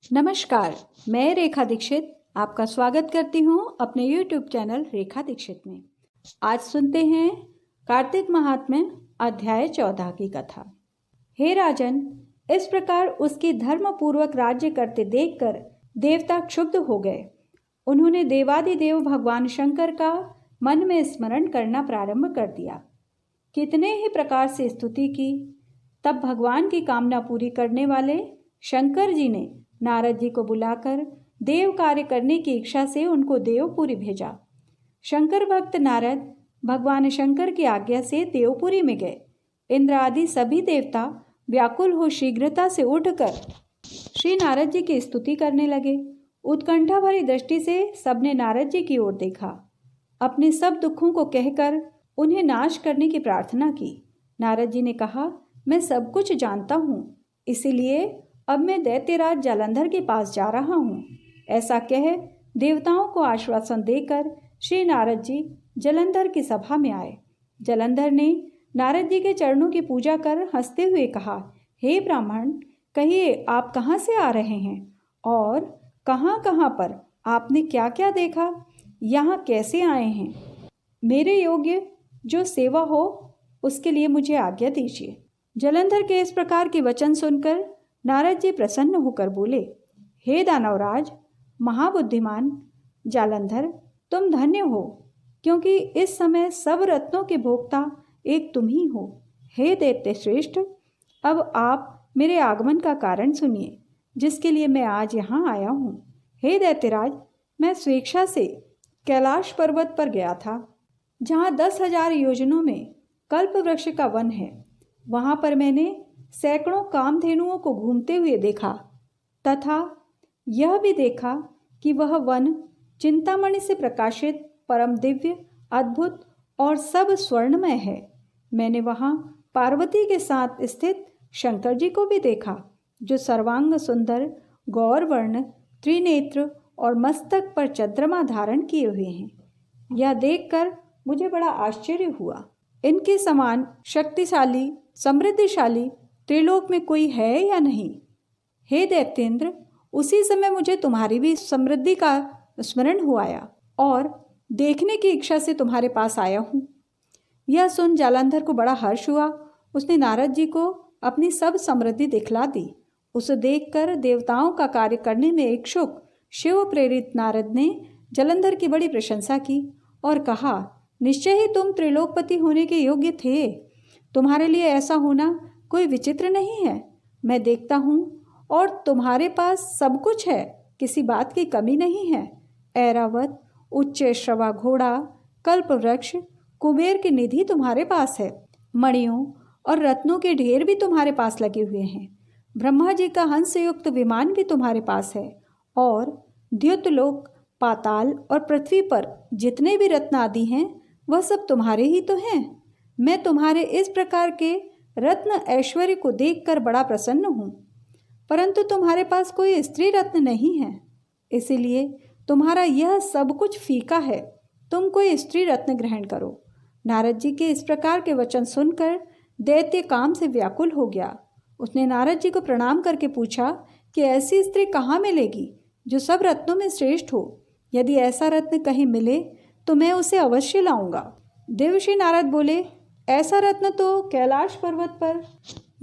नमस्कार, मैं रेखा दीक्षित आपका स्वागत करती हूँ अपने YouTube चैनल रेखा दीक्षित में। आज सुनते हैं कार्तिक महात्म्य अध्याय 14 की कथा। हे राजन, इस प्रकार उसकी धर्मपूर्वक राज्य करते देखकर देवता क्षुब्ध हो गए। उन्होंने देवादिदेव भगवान शंकर का मन में स्मरण करना प्रारंभ कर दिया। कितने ही प्रकार से स्तुति की। तब भगवान की कामना पूरी करने वाले शंकर जी ने नारद जी को बुलाकर देव कार्य करने की इच्छा से उनको देवपुरी भेजा। शंकर भक्त नारद भगवान शंकर की आज्ञा से देवपुरी में गए। इंद्र आदि सभी देवता व्याकुल हो शीघ्रता से उठकर श्री नारद जी की स्तुति करने लगे। उत्कंठा भरी दृष्टि से सबने नारद जी की ओर देखा। अपने सब दुखों को कहकर उन्हें नाश करने की प्रार्थना की। नारद जी ने कहा, मैं सब कुछ जानता हूँ, इसीलिए अब मैं दैत्यराज जालंधर के पास जा रहा हूँ। ऐसा कह देवताओं को आश्वासन देकर श्री नारद जी जालंधर की सभा में आए। जालंधर ने नारद जी के चरणों की पूजा कर हंसते हुए कहा, हे ब्राह्मण, कहिए आप कहाँ से आ रहे हैं और कहाँ कहाँ पर आपने क्या क्या देखा, यहाँ कैसे आए हैं? मेरे योग्य जो सेवा हो उसके लिए मुझे आज्ञा दीजिए। जालंधर के इस प्रकार के वचन सुनकर नारद जी प्रसन्न होकर बोले, हे दानवराज महाबुद्धिमान जालंधर, तुम धन्य हो, क्योंकि इस समय सब रत्नों के भोक्ता एक तुम ही हो। हे दैत्य श्रेष्ठ, अब आप मेरे आगमन का कारण सुनिए, जिसके लिए मैं आज यहाँ आया हूँ। हे दैत्यराज, मैं स्वेच्छा से कैलाश पर्वत पर गया था, जहाँ 10,000 योजनों में कल्प वृक्ष का वन है। वहाँ पर मैंने सैकड़ों कामधेनुओं को घूमते हुए देखा तथा यह भी देखा कि वह वन चिंतामणि से प्रकाशित परम दिव्य, अद्भुत और सब स्वर्णमय है। मैंने वहाँ पार्वती के साथ स्थित शंकर जी को भी देखा, जो सर्वांग सुंदर, गौरवर्ण, त्रिनेत्र और मस्तक पर चंद्रमा धारण किए हुए हैं। यह देखकर मुझे बड़ा आश्चर्य हुआ। इनके समान शक्तिशाली, समृद्धिशाली त्रिलोक में कोई है या नहीं? हे दैत्येंद्र, उसी समय मुझे तुम्हारी भी समृद्धि का स्मरण हुआ और देखने की इच्छा से तुम्हारे पास आया हूँ। यह सुन जालंधर को बड़ा हर्ष हुआ। उसने नारद जी को अपनी सब समृद्धि दिखला दी। उसे देखकर देवताओं का कार्य करने में इच्छुक शिव प्रेरित नारद ने जालंधर की बड़ी प्रशंसा की और कहा, निश्चय ही तुम त्रिलोकपति होने के योग्य थे। तुम्हारे लिए ऐसा होना कोई विचित्र नहीं है। मैं देखता हूँ और तुम्हारे पास सब कुछ है, किसी बात की कमी नहीं है। ऐरावत, उच्च श्रवा घोड़ा, कल्प वृक्ष, कुबेर की निधि तुम्हारे पास है। मणियों और रत्नों के ढेर भी तुम्हारे पास लगे हुए हैं। ब्रह्मा जी का हंस युक्त विमान भी तुम्हारे पास है और द्युतलोक, पाताल और पृथ्वी पर जितने भी रत्न आदि हैं वह सब तुम्हारे ही तो हैं। मैं तुम्हारे इस प्रकार के रत्न ऐश्वर्य को देखकर बड़ा प्रसन्न हूँ, परंतु तुम्हारे पास कोई स्त्री रत्न नहीं है, इसीलिए तुम्हारा यह सब कुछ फीका है। तुम कोई स्त्री रत्न ग्रहण करो। नारद जी के इस प्रकार के वचन सुनकर दैत्य काम से व्याकुल हो गया। उसने नारद जी को प्रणाम करके पूछा कि ऐसी स्त्री कहाँ मिलेगी जो सब रत्नों में श्रेष्ठ हो? यदि ऐसा रत्न कहीं मिले तो मैं उसे अवश्य लाऊंगा। देवर्षि नारद बोले, ऐसा रत्न तो कैलाश पर्वत पर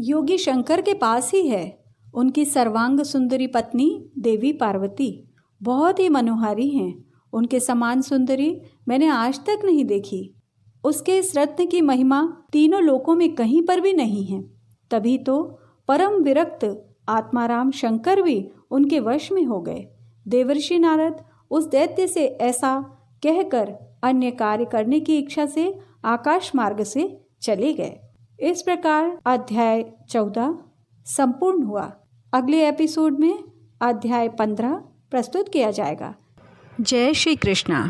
योगी शंकर के पास ही है। उनकी सर्वांग सुंदरी पत्नी देवी पार्वती बहुत ही मनोहारी हैं। उनके समान सुंदरी मैंने आज तक नहीं देखी। उसके इस रत्न की महिमा तीनों लोकों में कहीं पर भी नहीं है। तभी तो परम विरक्त आत्माराम शंकर भी उनके वश में हो गए। देवर्षि नारद उस दैत्य से ऐसा कहकर अन्य कार्य करने की इच्छा से आकाश मार्ग से चले गए। इस प्रकार अध्याय 14 संपूर्ण हुआ। अगले एपिसोड में अध्याय 15 प्रस्तुत किया जाएगा। जय श्री कृष्णा।